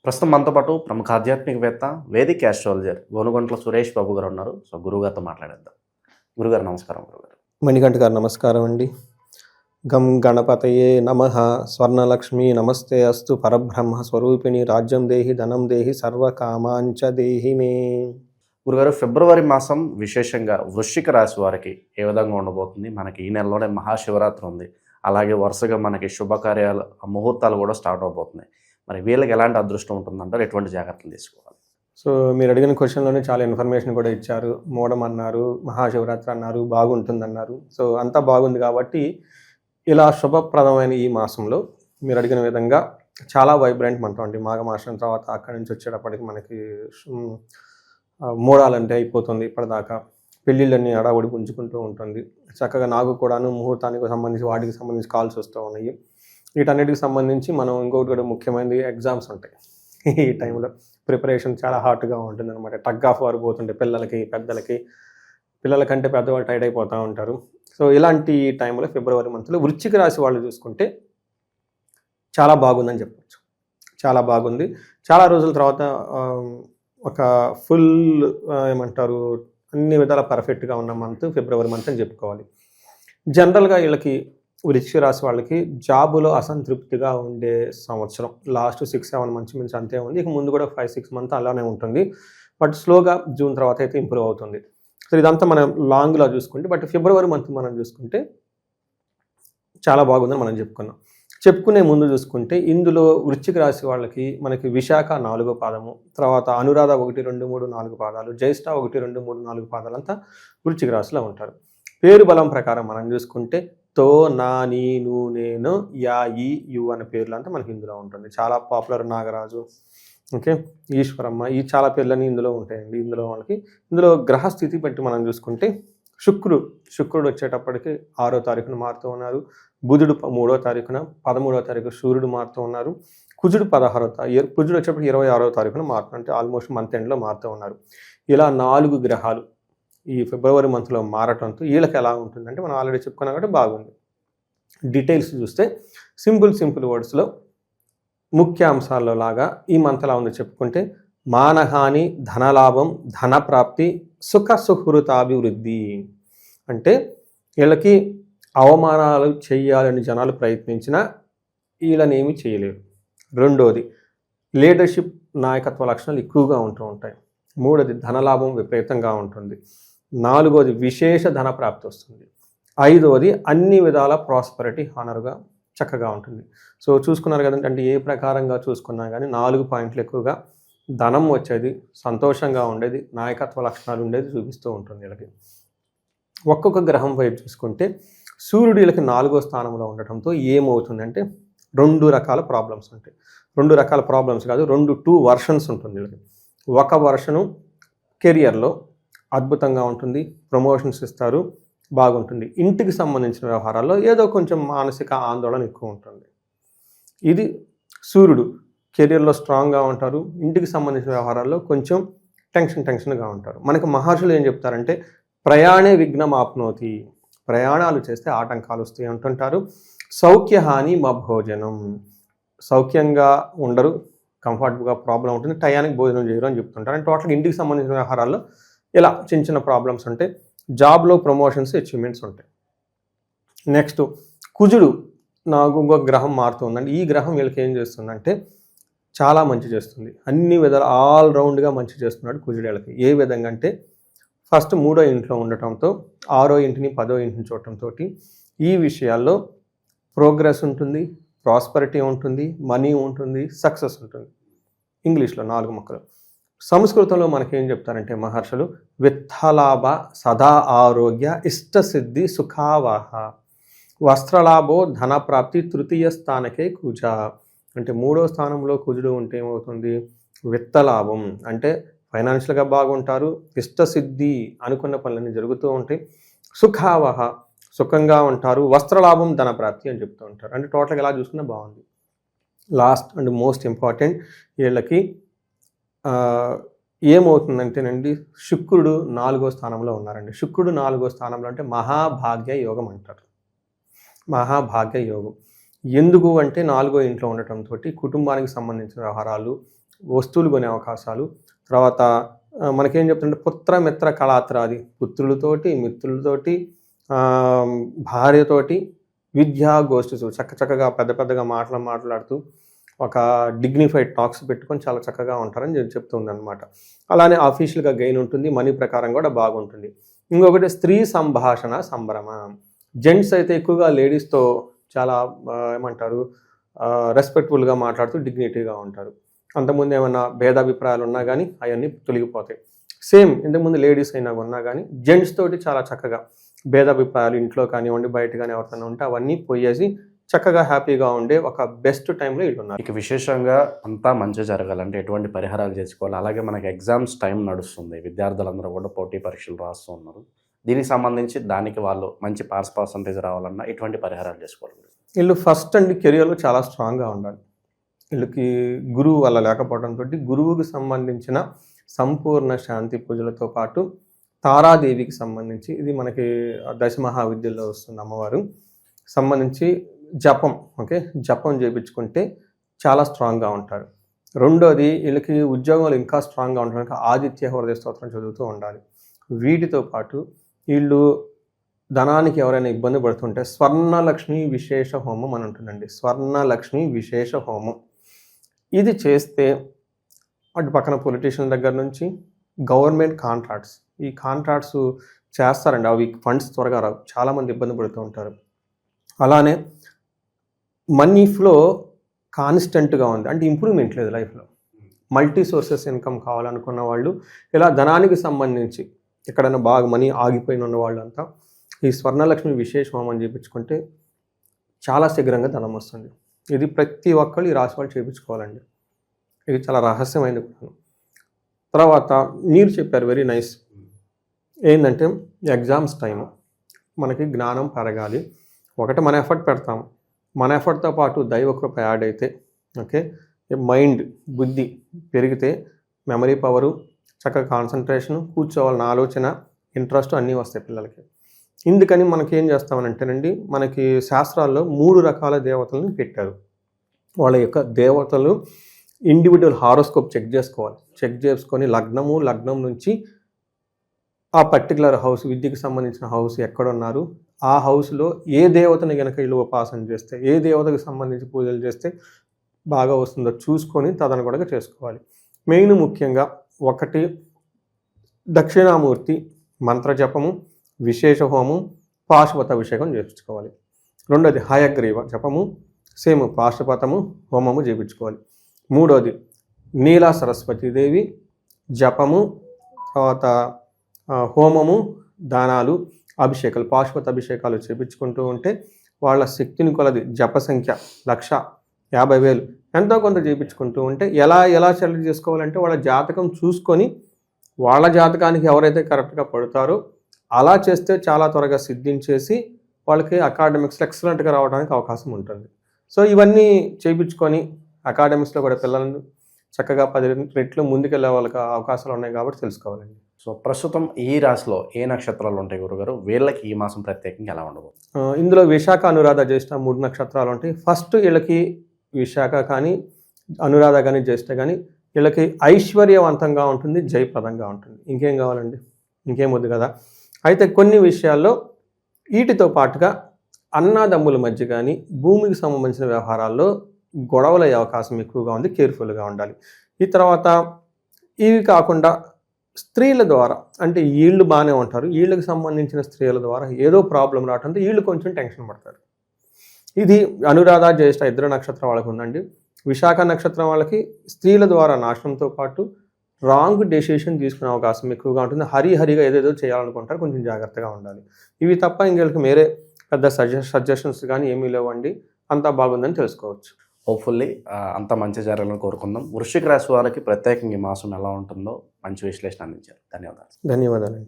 ప్రస్తుతం మనతో పాటు ప్రముఖ ఆధ్యాత్మికవేత్త, వేదిక్ యాస్ట్రాలజర్ గోనుగంట్ల సురేష్ బాబు గారు ఉన్నారు. సో గురువుగారితో మాట్లాడేద్దాం. గురుగారు నమస్కారం. గురుగారు మణికంఠ గారు నమస్కారం అండి. గం గణపతయే నమః. స్వర్ణలక్ష్మి నమస్తే అస్తు. పరబ్రహ్మ స్వరూపిణి రాజ్యం దేహి ధనం దేహి సర్వకామాంచ దేహి మే. గురుగారు, ఫిబ్రవరి మాసం విశేషంగా వృశ్చిక రాశి వారికి ఏ విధంగా ఉండబోతుంది? మనకి ఈ నెలలోనే మహాశివరాత్రి ఉంది. అలాగే వరుసగా మనకి శుభకార్యాలు ముహూర్తాలు కూడా స్టార్ట్ అవబోతున్నాయి. మరి వీళ్ళకి ఎలాంటి అదృష్టం ఉంటుందంటారు? ఎటువంటి జాగ్రత్తలు తీసుకోవాలి? సో మీరు అడిగిన క్వశ్చన్లోనే చాలా ఇన్ఫర్మేషన్ కూడా ఇచ్చారు. మూడం అన్నారు, మహాశివరాత్రి అన్నారు, బాగుంటుందన్నారు. సో అంతా బాగుంది కాబట్టి ఇలా శుభప్రదమైన ఈ మాసంలో మీరు అడిగిన విధంగా చాలా వైబ్రెంట్ మంత్రం అండి. మాఘమాసం తర్వాత అక్కడి నుంచి వచ్చేటప్పటికి మనకి మూడాలంటే అయిపోతుంది. ఇప్పటిదాకా పెళ్ళిళ్ళన్నీ అడావుడి పుంజుకుంటూ ఉంటుంది. చక్కగా నాకు కూడాను ముహూర్తానికి సంబంధించి వాటికి సంబంధించి కాల్స్ వస్తూ ఉన్నాయి. వీటన్నిటికి సంబంధించి మనం ఇంకొకటి కూడా ముఖ్యమైనది ఎగ్జామ్స్ ఉంటాయి. ఈ టైంలో ప్రిపరేషన్ చాలా హాట్గా ఉంటుంది అనమాట. టగ్ ఆఫ్ వారు పోతుంటే పిల్లలకి పెద్దలకి, పిల్లలకంటే పెద్దవాళ్ళు టైట్ అయిపోతూ ఉంటారు. సో ఇలాంటి టైంలో ఫిబ్రవరి మంత్లో వృశ్చిక రాశి వాళ్ళు చూసుకుంటే చాలా బాగుందని చెప్పచ్చు. చాలా బాగుంది. చాలా రోజుల తర్వాత ఒక ఫుల్ ఏమంటారు అన్ని విధాల పర్ఫెక్ట్గా ఉన్న మంత్ ఫిబ్రవరి మంత్ అని చెప్పుకోవాలి. జనరల్గా వీళ్ళకి వృశ్చిక రాశి వాళ్ళకి జాబులో అసంతృప్తిగా ఉండే సంవత్సరం. లాస్ట్ 6-7 మంత్స్ నుంచి అంతే ఉంది. ఇక ముందు కూడా 5-6 మంత్ అలానే ఉంటుంది. బట్ స్లోగా జూన్ తర్వాత అయితే ఇంప్రూవ్ అవుతుంది. సో ఇదంతా మనం లాంగ్లో చూసుకుంటే, బట్ ఫిబ్రవరి మంత్ మనం చూసుకుంటే చాలా బాగుందని మనం చెప్పుకునే ముందు చూసుకుంటే ఇందులో వృశ్చిక రాశి వాళ్ళకి మనకి విశాఖ 4వ పాదము, తర్వాత అనురాధ 1, 2, 3, 4 పాదాలు, జ్యేష్ఠ 1, 2, 3, 4 పాదాలు అంతా వృశ్చిక రాశిలో ఉంటారు. పేరు బలం ప్రకారం మనం చూసుకుంటే తో, నా, నీ, ను, నేను, యా, ఈ, యు అనే పేర్లు అంతా మనకి ఇందులో ఉంటుంది. చాలా పాపులర్ నాగరాజు, ఓకే, ఈశ్వరమ్మ, ఈ చాలా పేర్లన్నీ ఇందులో ఉంటాయండి. ఇందులో గ్రహస్థితి బట్టి మనం చూసుకుంటే శుక్రుడు వచ్చేటప్పటికి 6వ తారీఖున మారుతూ ఉన్నారు. బుధుడు 3వ తారీఖున, 13వ తారీఖు సూర్యుడు మారుతూ ఉన్నారు. కుజుడు 16వ తారీఖు, కుజుడు వచ్చేటప్పటికి 26వ తారీఖున మారుతూ, అంటే ఆల్మోస్ట్ మంత్ ఎండ్లో మారుతూ ఉన్నారు. ఇలా 4 గ్రహాలు ఈ ఫిబ్రవరి మంత్లో మారటంతో వీళ్ళకి ఎలా ఉంటుందంటే మనం ఆల్రెడీ చెప్పుకున్నాం కాబట్టి బాగుంది. డీటెయిల్స్ చూస్తే సింపుల్ వర్డ్స్లో ముఖ్య అంశాల్లో లాగా ఈ మంత్ ఎలా ఉందో చెప్పుకుంటే మానహాని, ధనలాభం, ధనప్రాప్తి, సుహృతాభివృద్ధి. అంటే వీళ్ళకి అవమానాలు చేయాలని జనాలు ప్రయత్నించినా వీళ్ళనేమీ చేయలేరు. రెండోది లీడర్షిప్, నాయకత్వ లక్షణాలు ఎక్కువగా ఉంటూ ఉంటాయి. మూడోది ధనలాభం విపరీతంగా ఉంటుంది. నాలుగోది విశేష ధన ప్రాప్తి వస్తుంది. ఐదవది అన్ని విధాల ప్రాస్పరిటీ, హానర్గా చక్కగా ఉంటుంది. సో చూసుకున్నారు కదండి, అంటే ఏ ప్రకారంగా చూసుకున్నా కానీ 4 పాయింట్లు ఎక్కువగా ధనం వచ్చేది, సంతోషంగా ఉండేది, నాయకత్వ లక్షణాలు ఉండేది చూపిస్తూ ఉంటుంది వీళ్ళకి. ఒక్కొక్క గ్రహం వైపు చూసుకుంటే సూర్యుడు వీళ్ళకి 4వ స్థానంలో ఉండటంతో ఏమవుతుందంటే 2 రకాల ప్రాబ్లమ్స్ ఉంటాయి. 2 రకాల ప్రాబ్లమ్స్ కాదు, 2 వర్షన్స్ ఉంటుంది వీళ్ళకి. ఒక వర్షను కెరియర్లో అద్భుతంగా ఉంటుంది, ప్రమోషన్స్ ఇస్తారు, బాగుంటుంది. ఇంటికి సంబంధించిన వ్యవహారాల్లో ఏదో కొంచెం మానసిక ఆందోళన ఎక్కువ ఉంటుంది. ఇది సూర్యుడు కెరియర్లో స్ట్రాంగ్గా ఉంటారు, ఇంటికి సంబంధించిన వ్యవహారాల్లో కొంచెం టెన్షన్గా ఉంటారు. మనకి మహర్షులు ఏం చెప్తారంటే ప్రయాణే విఘ్నం ఆప్నోతి, ప్రయాణాలు చేస్తే ఆటంకాలు వస్తాయి అంటుంటారు. సౌఖ్యహాని మా భోజనం, సౌఖ్యంగా ఉండరు, కంఫర్టబుల్గా ప్రాబ్లం ఉంటుంది, టయానికి భోజనం చేయరు అని చెప్తుంటారు. అంటే టోటల్గా ఇంటికి సంబంధించిన వ్యవహారాల్లో ఇలా చిన్న ప్రాబ్లమ్స్ ఉంటాయి. జాబ్లో ప్రమోషన్స్, అచీవ్మెంట్స్ ఉంటాయి. నెక్స్ట్ కుజుడు నాకు ఇంకొక గ్రహం మారుతుందండి. ఈ గ్రహం వీళ్ళకి ఏం చేస్తుందంటే చాలా మంచి చేస్తుంది, అన్ని విధాలు ఆల్రౌండ్గా మంచి చేస్తున్నాడు కుజుడు వీళ్ళకి. ఏ విధంగా అంటే ఫస్ట్ 3వ ఇంట్లో ఉండటంతో 6వ ఇంటిని 10వ ఇంటిని చూడటంతో ఈ విషయాల్లో ప్రోగ్రెస్ ఉంటుంది, ప్రాస్పరిటీ ఉంటుంది, మనీ ఉంటుంది, సక్సెస్ ఉంటుంది. ఇంగ్లీష్లో 4 ముక్కలు. సంస్కృతంలో మనకేం చెప్తారంటే మహర్షులు విత్తలాభ, సదా ఆరోగ్య, ఇష్టసిద్ధి, సుఖావాహ, వస్త్రలాభో, ధనప్రాప్తి, తృతీయ స్థానకే కుజ. అంటే 3వ స్థానంలో కుజుడు ఉంటే ఏమవుతుంది? విత్తలాభం అంటే ఫైనాన్షియల్గా బాగుంటారు, ఇష్టసిద్ధి అనుకున్న పనులన్నీ జరుగుతూ ఉంటాయి, సుఖావహ సుఖంగా ఉంటారు, వస్త్రలాభం, ధనప్రాప్తి అని చెప్తూ ఉంటారు. అంటే టోటల్గా ఎలా చూసుకున్నా బాగుంది. లాస్ట్ అండ్ మోస్ట్ ఇంపార్టెంట్, వీళ్ళకి ఏమవుతుందంటేనండి శుక్రుడు 4వ స్థానంలో ఉన్నారండి. శుక్రుడు 4వ స్థానంలో అంటే మహాభాగ్య యోగం అంటారు. మహాభాగ్య యోగం ఎందుకు అంటే 4వ ఇంట్లో ఉండటంతో కుటుంబానికి సంబంధించిన వ్యవహారాలు, వస్తువులు కొనే అవకాశాలు, తర్వాత మనకేం చెప్తుంటే పుత్ర మిత్ర కళాత్రాది, పుత్రులతోటి మిత్రులతోటి భార్యతోటి విద్యా గోష్ఠి చక్కగా పెద్ద పెద్దగా మాట్లాడుతూ ఒక డిగ్నిఫైడ్ టాక్స్ పెట్టుకొని చాలా చక్కగా ఉంటారని చెప్తుంది అనమాట. అలానే ఆఫీషియల్గా గెయిన్ ఉంటుంది, మనీ ప్రకారం కూడా బాగుంటుంది. ఇంకొకటి స్త్రీ సంభాషణ సంభ్రమ. జెంట్స్ అయితే ఎక్కువగా లేడీస్తో చాలా ఏమంటారు రెస్పెక్ట్ఫుల్గా మాట్లాడుతూ డిగ్నిటీగా ఉంటారు. అంతకుముందు ఏమైనా భేదాభిప్రాయాలు ఉన్నా కానీ అవన్నీ తొలగిపోతాయి. సేమ్ ఇంతకుముందు లేడీస్ అయినా ఉన్నా కానీ జెంట్స్ తోటి చాలా చక్కగా భేదాభిప్రాయాలు ఇంట్లో కానివ్వండి బయట కానీ ఎవరికైనా ఉంటే అవన్నీ పోయేసి చక్కగా హ్యాపీగా ఉండే ఒక బెస్ట్ టైంలో వీళ్ళు ఉన్నారు. ఇక విశేషంగా అంతా మంచి జరగాలంటే ఎటువంటి పరిహారాలు చేసుకోవాలి? అలాగే మనకి ఎగ్జామ్స్ టైం నడుస్తుంది, విద్యార్థులందరూ కూడా పోటీ పరీక్షలు రాస్తూ ఉన్నారు. దీనికి సంబంధించి దానికి వాళ్ళు మంచి పాస్ పర్సంటేజ్ రావాలన్నా ఎటువంటి పరిహారాలు చేసుకోవాలి? వీళ్ళు ఫస్ట్ అండ్ కెరియర్లో చాలా స్ట్రాంగ్గా ఉండాలి. వీళ్ళకి గురువు వల్ల లేకపోవడంతో గురువుకి సంబంధించిన సంపూర్ణ శాంతి పూజలతో పాటు తారాదేవికి సంబంధించి, ఇది మనకి దశ మహావిద్యల్లో వస్తుంది అమ్మవారు సంబంధించి జపం, జపం చేయించుకుంటే చాలా స్ట్రాంగ్గా ఉంటారు. రెండోది వీళ్ళకి ఉద్యోగంలో ఇంకా స్ట్రాంగ్గా ఉండడానికి ఆదిత్య హృదయ స్తోత్రం చదువుతూ ఉండాలి. వీటితో పాటు వీళ్ళు ధనానికి ఎవరైనా ఇబ్బంది పడుతుంటే స్వర్ణలక్ష్మి విశేష హోమం అని ఉంటుందండి. స్వర్ణలక్ష్మి విశేష హోమం ఇది చేస్తే అటు పక్కన పొలిటీషియన్ దగ్గర నుంచి గవర్నమెంట్ కాంట్రాక్ట్స్, ఈ కాంట్రాక్ట్స్ చేస్తారండి, అవి ఫండ్స్ త్వరగా రావు, చాలామంది ఇబ్బంది పడుతూ ఉంటారు. అలానే మనీ ఫ్లో కాన్స్టెంట్గా ఉంది, అంటే ఇంప్రూవ్మెంట్ లేదు లైఫ్లో. మల్టీ సోర్సెస్ ఇన్కమ్ కావాలనుకున్న వాళ్ళు ఇలా ధనానికి సంబంధించి ఎక్కడైనా బాగా మనీ ఆగిపోయిన ఉన్న వాళ్ళంతా ఈ స్వర్ణలక్ష్మి విశేష హోమం చేయించుకుంటే చాలా శీఘ్రంగా ధనం వస్తుంది. ఇది ప్రతి ఒక్కళ్ళు ఈ రాశి వాళ్ళు చేయించుకోవాలండి. ఇది చాలా రహస్యమైనది కూడా. తర్వాత మీరు చెప్పారు వెరీ నైస్, ఏంటంటే ఎగ్జామ్స్ టైము మనకి జ్ఞానం పెరగాలి. ఒకటి మన ఎఫర్ట్ పెడతాము, మన ఎఫర్ట్తో పాటు దైవకృప యాడ్ అయితే మైండ్ బుద్ధి పెరిగితే మెమరీ పవరు, చక్కగా కాన్సన్ట్రేషను, కూర్చోవాలన్న ఆలోచన, ఇంట్రెస్ట్ అన్నీ వస్తాయి పిల్లలకి. ఇందుకని మనకి ఏం చేస్తామనంటేనండి, మనకి శాస్త్రాల్లో 3 రకాల దేవతలను పెట్టారు. వాళ్ళ యొక్క దేవతలు ఇండివిజువల్ హారోస్కోప్ చెక్ చేసుకోవాలి. చెక్ చేసుకొని లగ్నం నుంచి ఆ పర్టికులర్ హౌస్, విద్యకు సంబంధించిన హౌస్ ఎక్కడున్నారు, ఆ హౌస్లో ఏ దేవతని కనుక వీళ్ళు ఉపాసన చేస్తే, ఏ దేవతకు సంబంధించి పూజలు చేస్తే బాగా వస్తుందో చూసుకొని తదనుగుణంగా చేసుకోవాలి. మెయిన్ ముఖ్యంగా ఒకటి దక్షిణామూర్తి మంత్రజపము, విశేష హోమం, పాశుపత అభిషేకం చేయించుకోవాలి. రెండోది హయగ్రీవ జపము, సేమ్ పాశుపతము హోమము చేయించుకోవాలి. మూడోది నీలా సరస్వతీదేవి జపము, తర్వాత హోమము, దానాలు, అభిషేకాలు, పాశుపత అభిషేకాలు చేయించుకుంటూ ఉంటే వాళ్ళ శక్తిని కొలది జప సంఖ్య 1,50,000 ఎంతో కొంత చేయించుకుంటూ ఉంటే ఎలా సెలెక్ట్ చేసుకోవాలంటే వాళ్ళ జాతకం చూసుకొని వాళ్ళ జాతకానికి ఎవరైతే కరెక్ట్గా పడతారో అలా చేస్తే చాలా త్వరగా సిద్ధించేసి వాళ్ళకి అకాడమిక్స్లో ఎక్సలెంట్గా రావడానికి అవకాశం ఉంటుంది. సో ఇవన్నీ చేయించుకొని అకాడమిక్స్లో కూడా పిల్లలను చక్కగా 10 రెట్లు ముందుకెళ్ళే వాళ్ళకి అవకాశాలు ఉన్నాయి కాబట్టి తెలుసుకోవాలండి. సో ప్రస్తుతం ఈ రాశిలో ఏ నక్షత్రాలు ఉంటాయి గురుగారు? వీళ్ళకి ఈ మాసం ప్రత్యేకంగా ఎలా ఉండబోతుంది? ఇందులో విశాఖ, అనురాధ, జ్యేష్ఠ 3 నక్షత్రాలు ఉంటాయి. ఫస్ట్ వీళ్ళకి విశాఖ కానీ అనురాధ కానీ జ్యేష్ఠ కానీ వీళ్ళకి ఐశ్వర్యవంతంగా ఉంటుంది, జయప్రదంగా ఉంటుంది. ఇంకేం కావాలండి? ఇంకేం వద్దు కదా. అయితే కొన్ని విషయాల్లో వీటితో పాటుగా అన్నాదమ్ముల మధ్య కానీ భూమికి సంబంధించిన వ్యవహారాల్లో గొడవలు అయ్యే అవకాశం ఎక్కువగా ఉంది, కేర్ఫుల్గా ఉండాలి. ఈ తర్వాత ఇవి కాకుండా స్త్రీల ద్వారా, అంటే వీళ్ళు బాగానే ఉంటారు, వీళ్ళకి సంబంధించిన స్త్రీల ద్వారా ఏదో ప్రాబ్లం రావడంతో వీళ్ళు కొంచెం టెన్షన్ పడతారు. ఇది అనురాధ, జ్యేష్ఠ 2 నక్షత్రం వాళ్ళకి ఉందండి. విశాఖ నక్షత్రం వాళ్ళకి స్త్రీల ద్వారా నాశనంతో పాటు రాంగ్ డెసిషన్ తీసుకునే అవకాశం ఎక్కువగా ఉంటుంది. హరిగా ఏదేదో చేయాలనుకుంటారు, కొంచెం జాగ్రత్తగా ఉండాలి. ఇవి తప్ప ఇంకెళ్ళకి వేరే పెద్ద సజెషన్స్ కానీ ఏమీ లేవండి. అంతా బాగుందని తెలుసుకోవచ్చు. హోప్ఫుల్లీ అంత మంచి జరగాలని కోరుకుందాం. వృశ్చిక రాశి వారికి ప్రత్యేకంగా ఈ మాసం ఎలా ఉంటుందో మంచి విశ్లేషణ అందించారు. ధన్యవాదాలు. ధన్యవాదాలండి.